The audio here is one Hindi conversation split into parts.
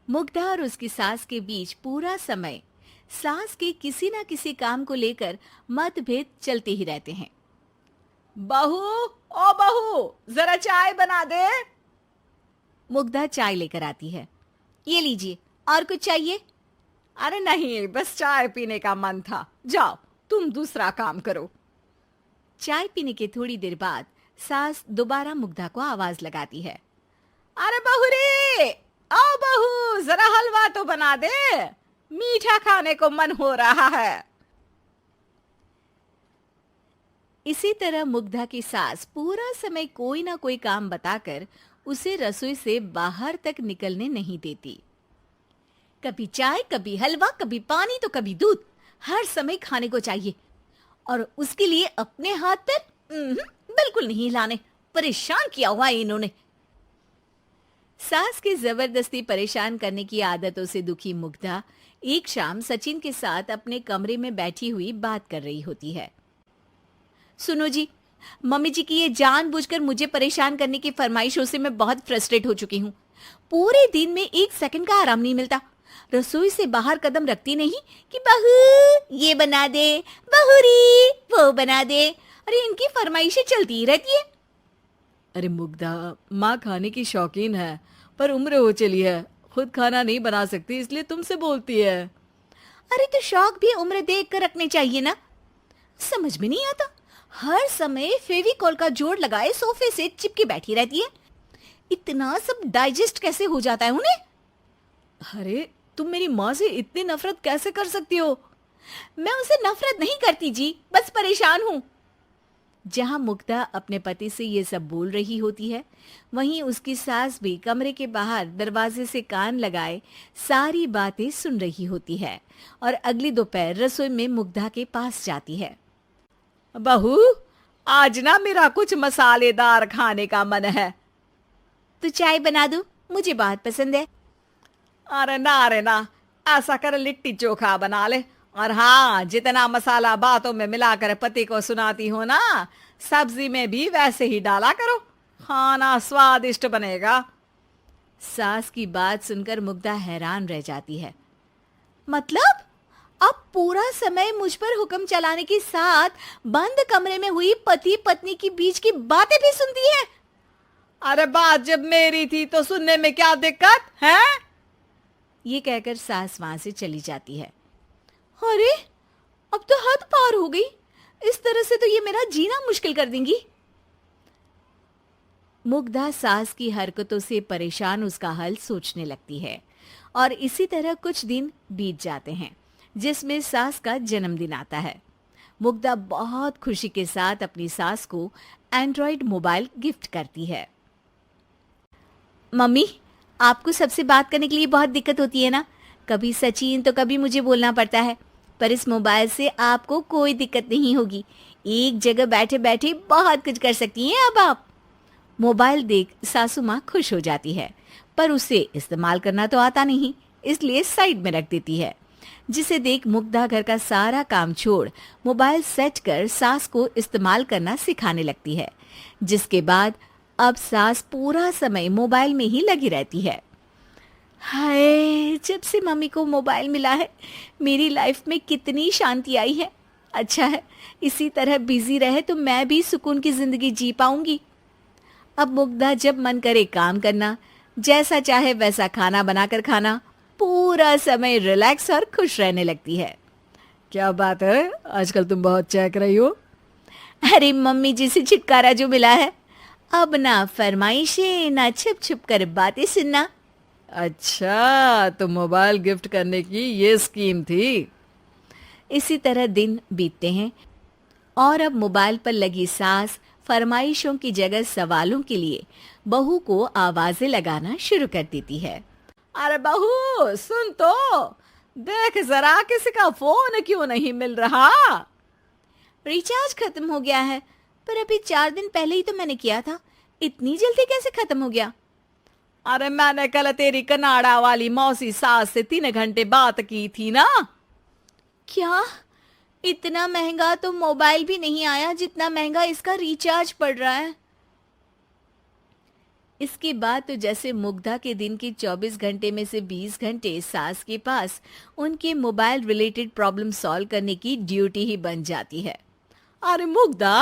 मुग्धा और उसकी सास के बीच पूरा समय सास के किसी न किसी काम को लेकर मतभेद चलते ही रहते हैं। बहू, ओ बहू, जरा चाय बना दे। मुग्धा चाय लेकर आती है। ये लीजिए, और कुछ चाहिए? अरे नहीं, बस चाय पीने का मन था। जाओ, तुम दूसरा काम करो। चाय पीने के थोड़ी देर बाद सास दोबारा मुग्धा को आवाज लगाती है। अरे बहू रे, आओ बहू, जरा हलवा तो बना दे, मीठा खाने को मन हो रहा है। इसी तरह मुग्धा की सास पूरा समय कोई ना कोई काम बताकर उसे रसोई से बाहर तक निकलने नहीं देती। कभी चाय, कभी हलवा, कभी पानी तो कभी दूध, हर समय खाने को चाहिए और उसके लिए अपने हाथ पैर बिल्कुल नहीं हिलाने। परेशान किया हुआ है इन्होंने। सास की जबरदस्ती परेशान करने की आदतों से दुखी मुग्धा एक शाम सचिन के साथ अपने कमरे में बैठी हुई बात कर रही होती है। सुनो जी, मम्मी जी की ये जानबूझकर मुझे परेशान करने की फरमाइशों से मैं बहुत फ्रस्ट्रेट हो चुकी हूँ। पूरे दिन में एक सेकंड का आराम नहीं मिलता। रसोई से बाहर कदम रखती नहीं कि बहू ये बना दे, बहुरी वो बना दे। अरे इनकी फरमाइशें चलती ही रहती है। अरे मुग्धा, माँ खाने की शौकीन है, पर उम्र हो चली है, खुद खाना नहीं बना सकती, इसलिए तुमसे बोलती है। अरे तो शौक भी उम्र देख कर रखने चाहिए ना। समझ में नहीं आता, हर समय फेविकॉल का जोड़ लगाए सोफे से चिपकी बैठी रहती है। इतना सब डाइजेस्ट कैसे हो जाता है उन्हें? अरे तुम मेरी माँ से इतनी नफरत कैसे कर सकती हो? मैं उनसे नफरत नहीं करती जी, बस परेशान हूँ। जहां मुग्धा अपने पति से ये सब बोल रही होती है, वहीं उसकी सास भी कमरे के बाहर दरवाजे से कान लगाए सारी बातें सुन रही होती है और अगली दोपहर रसोई में मुग्धा के पास जाती है। बहू, आज ना मेरा कुछ मसालेदार खाने का मन है। तो चाय बना दूं? मुझे बहुत पसंद है। अरे ना, ऐसा कर लिट्टी चोखा बना ले। और हाँ, जितना मसाला बातों में मिलाकर पति को सुनाती हो ना, सब्जी में भी वैसे ही डाला करो, खाना स्वादिष्ट बनेगा। सास की बात सुनकर मुग्धा हैरान रह जाती है। मतलब अब पूरा समय मुझ पर हुक्म चलाने के साथ बंद कमरे में हुई पति पत्नी की बीच की बातें भी सुनती है? अरे बात जब मेरी थी तो सुनने में क्या दिक्कत है? ये कहकर सास वहां से चली जाती है। अरे अब तो हद पार हो गई। इस तरह से तो ये मेरा जीना मुश्किल कर देंगी। मुग्धा सास की हरकतों से परेशान उसका हल सोचने लगती है और इसी तरह कुछ दिन बीत जाते हैं, जिसमें सास का जन्मदिन आता है। मुग्धा बहुत खुशी के साथ अपनी सास को एंड्रॉइड मोबाइल गिफ्ट करती है। मम्मी, आपको सबसे बात करने के लिए बहुत दिक्कत होती है ना? कभी सचिन तो कभी मुझे बोलना पड़ता है, पर इस मोबाइल से आपको कोई दिक्कत नहीं होगी। एक जगह बैठे बैठे बहुत कुछ कर सकती हैं अब आप। मोबाइल देख सासू माँ खुश हो जाती है, पर उसे इस्तेमाल करना तो आता नहीं, इसलिए साइड में रख देती है। जिसे देख मुग्धा घर का सारा काम छोड़ मोबाइल सेट कर सास को इस्तेमाल करना सिखाने लगती है, जिसके बाद अब सास पूरा समय मोबाइल में ही लगी रहती है। हाय, जब से मम्मी को मोबाइल मिला है मेरी लाइफ में कितनी शांति आई है। अच्छा है, इसी तरह बिजी रहे तो मैं भी सुकून की जिंदगी जी पाऊंगी। अब मुग्धा जब मन करे काम करना, जैसा चाहे वैसा खाना बनाकर खाना, पूरा समय रिलैक्स और खुश रहने लगती है। क्या बात है, आजकल तुम बहुत चहक रही हो। अरे मम्मी जी से छुटकारा जो मिला है, अब ना फरमाइशें ना छुप छुप कर बातें सुनना। अच्छा, तो मोबाइल गिफ्ट करने की ये स्कीम थी। इसी तरह दिन बीतते हैं और अब मोबाइल पर लगी सास फरमाइशों की जगह सवालों के लिए बहू को आवाजें लगाना शुरू कर देती है। अरे बहू सुन तो, देख जरा किसी का फोन क्यों नहीं मिल रहा? रिचार्ज खत्म हो गया है, पर अभी 4 दिन पहले ही तो मैंने किया था। इतनी जल्दी कैसे खत्म हो गया? अरे मैंने कल तेरी कनाडा वाली मौसी सास से 3 घंटे बात की थी ना। क्या? इतना महंगा तो मोबाइल भी नहीं आया जितना महंगा इसका रिचार्ज पड़ रहा है। इसके बाद तो जैसे मुग्धा के दिन के 24 घंटे में से 20 घंटे सास के पास उनके मोबाइल रिलेटेड प्रॉब्लम सॉल्व करने की ड्यूटी ही बन जाती है। अरे मुग्धा,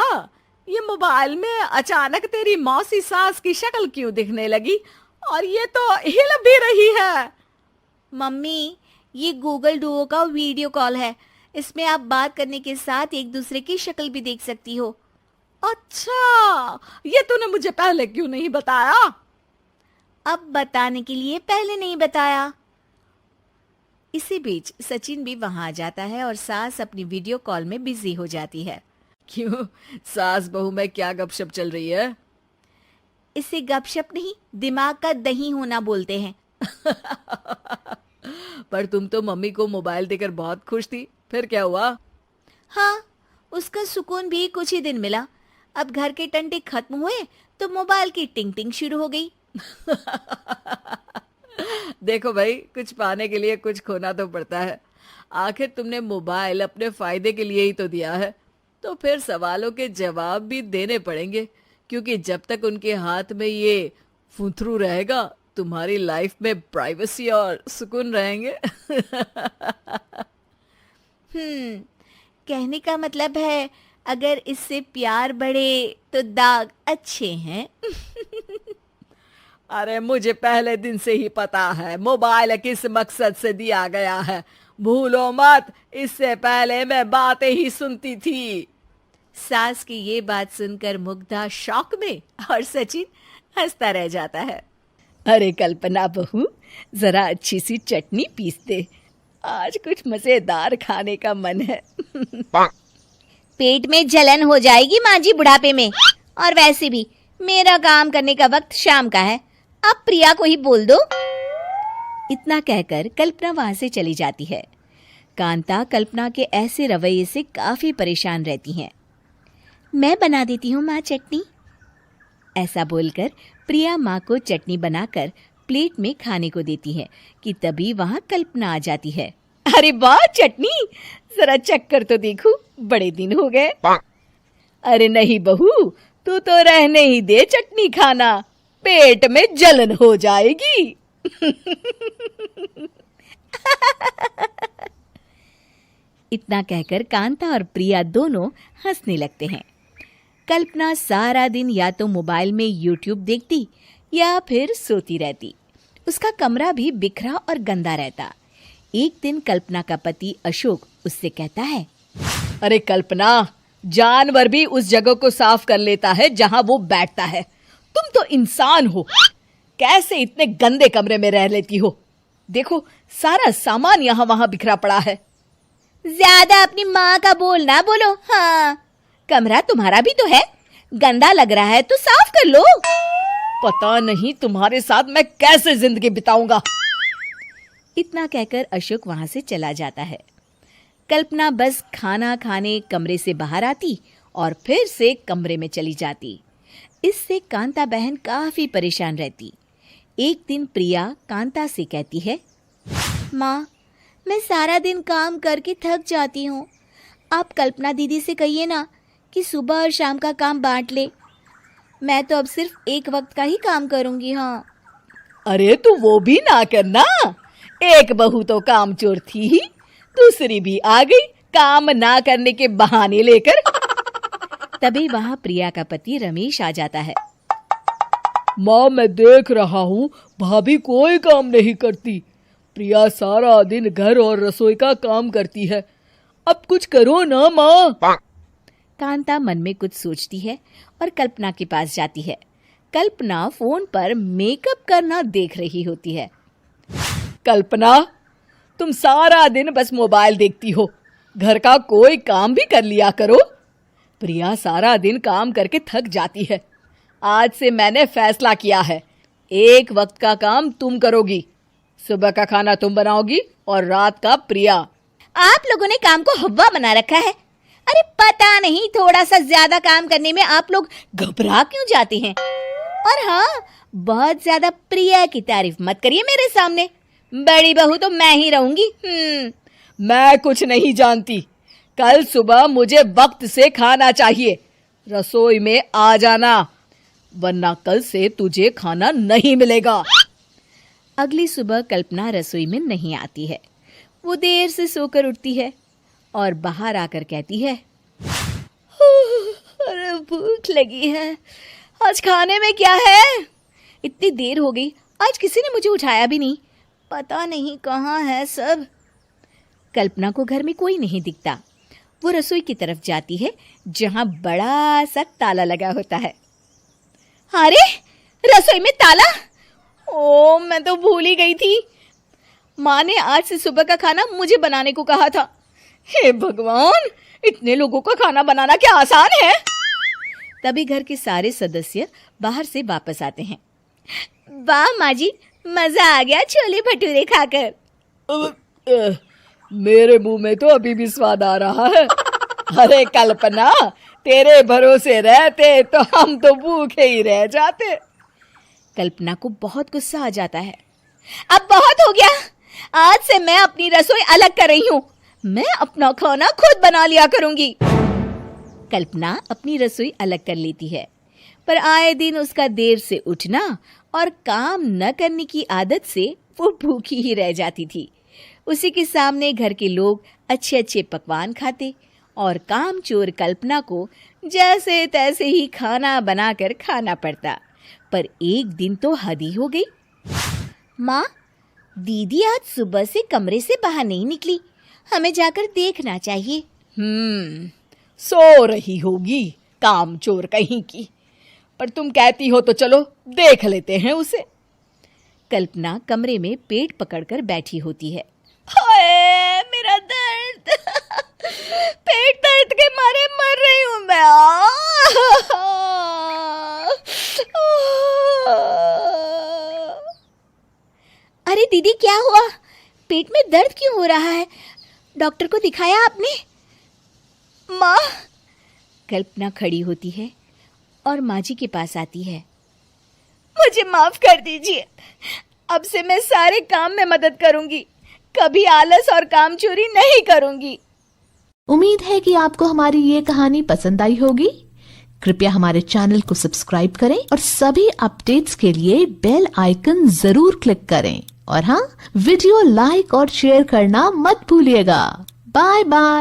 ये मोबाइल में अचानक तेरी मौसी सास की शक्ल क्यों दिखने लगी? और ये तो हिल भी रही है। मम्मी, ये गूगल डुओ का वीडियो कॉल है। इसमें आप बात करने के साथ एक दूसरे की शक्ल भी देख सकती हो। अच्छा, ये तूने मुझे पहले क्यों नहीं बताया? अब बताने के लिए पहले नहीं बताया। इसी बीच सचिन भी वहां आ जाता है और सास अपनी वीडियो कॉल में बिजी हो जाती है। क्यों, सास बहू में क्या गपशप चल रही है? इसे गपशप नहीं, दिमाग का दही होना बोलते हैं। पर तुम तो मम्मी को मोबाइल देकर बहुत खुश थी, फिर क्या हुआ? हाँ, उसका सुकून भी कुछ ही दिन मिला। अब घर के टंटे खत्म हुए तो मोबाइल की टिंग टिंग शुरू हो गई। देखो भाई, कुछ पाने के लिए कुछ खोना तो पड़ता है। आखिर तुमने मोबाइल अपने फायदे के लिए ही तो दिया है, तो फिर सवालों के जवाब भी देने पड़ेंगे, क्योंकि जब तक उनके हाथ में ये फुंथरू रहेगा, तुम्हारी लाइफ में प्राइवेसी और सुकून रहेंगे। कहने का मतलब है अगर इससे प्यार बढ़े तो दाग अच्छे हैं। अरे मुझे पहले दिन से ही पता है मोबाइल किस मकसद से दिया गया है। भूलो मत, इससे पहले मैं बातें ही सुनती थी। सास की ये बात सुनकर मुग्धा शॉक में और सचिन हंसता रह जाता है। अरे कल्पना बहू, जरा अच्छी सी चटनी पीस दे, आज कुछ मजेदार खाने का मन है। पेट में जलन हो जाएगी माँ जी बुढ़ापे में, और वैसे भी मेरा काम करने का वक्त शाम का है। अब प्रिया को ही बोल दो। इतना कहकर कल्पना वहां से चली जाती है। कांता कल्पना के ऐसे रवैये से काफी परेशान रहती हैं। मैं बना देती हूँ माँ चटनी। ऐसा बोलकर प्रिया माँ को चटनी बनाकर प्लेट में खाने को देती है कि तभी वहां कल्पना आ जाती है। अरे वाह चटनी, जरा चक्कर तो देखूं, बड़े दिन हो गए। अरे नहीं बहू, तू तो रहने ही दे चटनी खाना, पेट में जलन हो जाएगी। इतना कहकर कांता और प्रिया दोनों हंसने लगते हैं। कल्पना सारा दिन या तो मोबाइल में यूट्यूब देखती या फिर सोती रहती। उसका कमरा भी बिखरा और गंदा रहता। एक दिन कल्पना का पति अशोक उससे कहता है, अरे कल्पना, जानवर भी उस जगह को साफ कर लेता है जहां वो बैठता है, तुम तो इंसान हो, कैसे इतने गंदे कमरे में रह लेती हो? देखो सारा सामान यहाँ वहां बिखरा पड़ा है। ज्यादा अपनी माँ का बोल ना बोलो। हाँ, कमरा तुम्हारा भी तो है, गंदा लग रहा है तो साफ कर लो। पता नहीं तुम्हारे साथ मैं कैसे जिंदगी बिताऊंगा। इतना कहकर अशोक वहां से चला जाता है। कल्पना बस खाना खाने कमरे से बाहर आती और फिर से कमरे में चली जाती। इससे कांता बहन काफी परेशान रहती। एक दिन प्रिया कांता से कहती है, माँ, मैं सारा दिन काम करके थक जाती हूँ। आप कल्पना दीदी से कहिए ना कि सुबह और शाम का काम बांट ले। मैं तो अब सिर्फ एक वक्त का ही काम करूँगी। हाँ। अरे तू वो भी ना करना, एक बहू तो काम चोर थी ही, दूसरी भी आ गई काम ना करने के बहाने लेकर। तभी वहां प्रिया का पति रमेश आ जाता है। माँ, मैं देख रहा हूँ भाभी कोई काम नहीं करती, प्रिया सारा दिन घर और रसोई का काम करती है, अब कुछ करो ना माँ। कांता मन में कुछ सोचती है और कल्पना के पास जाती है। कल्पना फोन पर मेकअप करना देख रही होती है। कल्पना, तुम सारा दिन बस मोबाइल देखती हो, घर का कोई काम भी कर लिया करो। प्रिया सारा दिन काम करके थक जाती है। आज से मैंने फैसला किया है, एक वक्त का काम तुम करोगी, सुबह का खाना तुम बनाओगी और रात का प्रिया। आप लोगों ने काम को हवा बना रखा है। अरे पता नहीं थोड़ा सा ज्यादा काम करने में आप लोग घबरा क्यों जाते हैं। और हाँ, बहुत ज्यादा प्रिया की तारीफ मत करिए मेरे सामने, बड़ी बहू तो मैं ही रहूंगी। मैं कुछ नहीं जानती, कल सुबह मुझे वक्त से खाना चाहिए, रसोई में आ जाना। वरना कल से तुझे खाना नहीं मिलेगा। अगली सुबह कल्पना रसोई में नहीं आती है। वो देर से सोकर उठती है और बाहर आकर कहती है, अरे भूख लगी है, आज खाने में क्या है? इतनी देर हो गई, आज किसी ने मुझे उठाया भी नहीं, पता नहीं कहाँ है सब। कल्पना को घर में कोई नहीं दिखता। वो रसोई की तरफ जाती है जहाँ बड़ा सा ताला लगा होता है। अरे रसोई में ताला! ओ, मैं तो भूल ही गई थी। माँ ने आज से सुबह का खाना मुझे बनाने को कहा था। हे भगवान, इतने लोगों का खाना बनाना क्या आसान है? तभी घर के सारे सदस्य बाहर से वापस आते हैं। वाह माँ जी, मजा आ गया छोले भटूरे खाकर। मेरे मुंह में तो अभी भी स्वाद आ रहा है। अरे कल्पना, तेरे भरोसे रहते तो हम तो भूखे ही रह जाते। कल्पना को बहुत गुस्सा आ जाता है। अब बहुत हो गया, आज से मैं अपनी रसोई अलग कर रही हूँ। मैं अपना खाना खुद बना लिया करूंगी। कल्पना अपनी रसोई अलग कर लेती है, पर आए दिन उसका देर से उठना और काम न करने की आदत से वो भूखी ही रह जाती थी। उसी के सामने घर के लोग अच्छे अच्छे पकवान खाते और कामचोर कल्पना को जैसे तैसे ही खाना बनाकर खाना पड़ता। पर एक दिन तो हद ही हो गई। माँ, दीदी आज सुबह से कमरे से बाहर नहीं निकली, हमें जाकर देखना चाहिए। सो रही होगी कामचोर कहीं की, पर तुम कहती हो तो चलो देख लेते हैं उसे। कल्पना कमरे में पेट पकड़कर बैठी होती है। हाय मेरा दर्द, पेट दर्द के मारे मर रही हूँ मैं। अरे दीदी, क्या हुआ? पेट में दर्द क्यों हो रहा है? डॉक्टर को दिखाया आपने? माँ! कल्पना खड़ी होती है और माँ जी के पास आती है। मुझे माफ कर दीजिए, अब से मैं सारे काम में मदद करूंगी, कभी आलस और काम चोरी नहीं करूंगी। उम्मीद है कि आपको हमारी ये कहानी पसंद आई होगी। कृपया हमारे चैनल को सब्सक्राइब करें और सभी अपडेट्स के लिए बेल आइकन जरूर क्लिक करें। और हाँ, वीडियो लाइक और शेयर करना मत भूलिएगा। Bye bye.